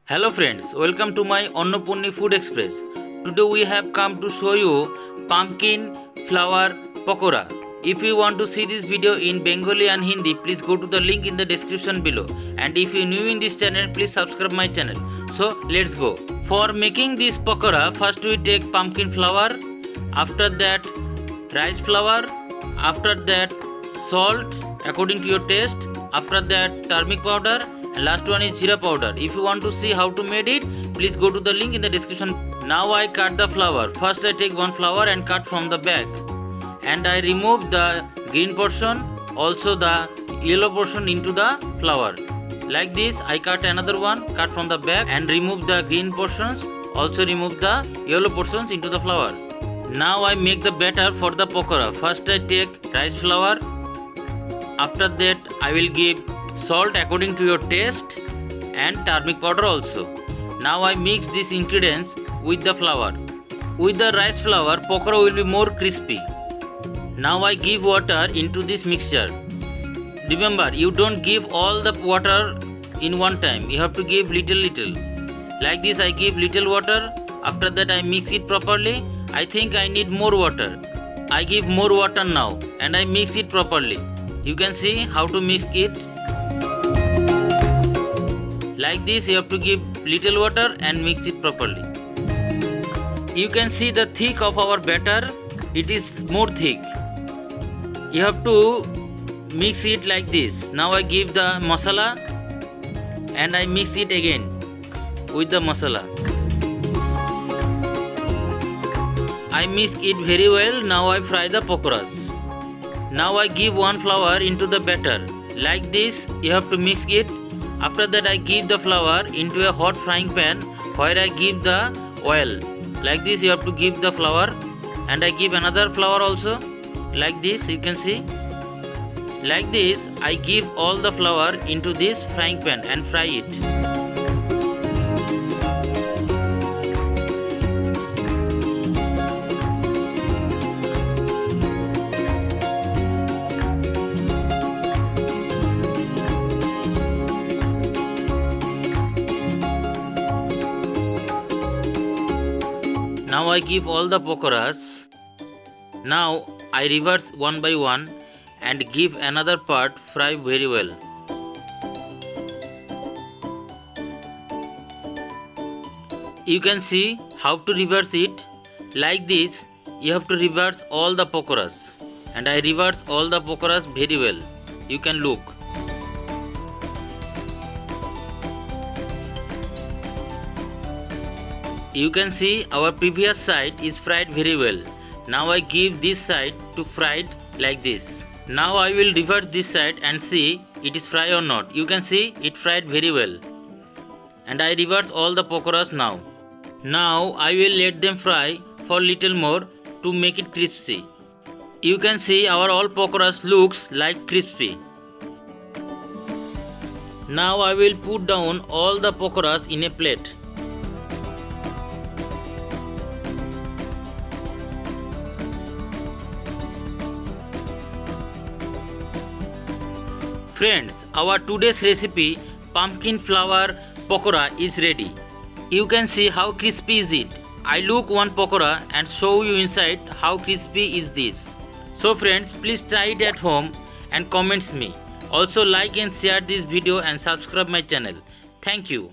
Hello friends, welcome to my Annapurni Food Express. Today we have come to show you pumpkin flower pakora. If you want to see this video in Bengali and Hindi, please go to the link in the description below. And if you are new in this channel, please subscribe my channel. So let's go. For making this pakora, first we take pumpkin flower, after that rice flour, after that salt according to your taste, after that turmeric powder, and last one is jeera powder. If you want to see how to made it, please go to the link in the description. Now I cut the flower. First I take one flower and cut from the back, and I remove the green portion, also the yellow portion into the flower. Like this I cut another one, cut from the back and remove the green portions, also remove the yellow portions into the flower. Now I make the batter for the pakora. First I take rice flour, after that I will give salt according to your taste and turmeric powder also. Now I mix these ingredients with the flour. With the rice flour, pakora will be more crispy. Now I give water into this mixture. Remember, you don't give all the water in one time. You have to give little. Like this I give little water. After that I mix it properly. I think I need more water. I give more water now and I mix it properly. You can see how to mix it. Like this you have to give little water and mix it properly. You can see the thick of our batter. It is more thick. You have to mix it like this. Now I give the masala and I mix it again with the masala. I mix it very well. Now I fry the pakoras. Now I give one flour into the batter. Like this you have to mix it. After that I give the flour into a hot frying pan where I give the oil. Like this you have to give the flour, and I give another flour also. Like this you can see. Like this I give all the flour into this frying pan and fry it. Now I give all the pakoras. Now I reverse one by one and give another part fry very well. You can see how to reverse it. Like this you have to reverse all the pakoras, and I reverse all the pakoras very well. You can look. You can see our previous side is fried very well. Now I give this side to fried like this. Now I will reverse this side and see it is fried or not. You can see it fried very well. And I reverse all the pakoras now. Now I will let them fry for little more to make it crispy. You can see our all pakoras looks like crispy. Now I will put down all the pakoras in a plate. Friends, our today's recipe pumpkin flower pakora is ready. You can see how crispy is it. I look one pakora and show you inside how crispy is this. So friends, please try it at home and comments me. Also like and share this video and subscribe my channel. Thank you.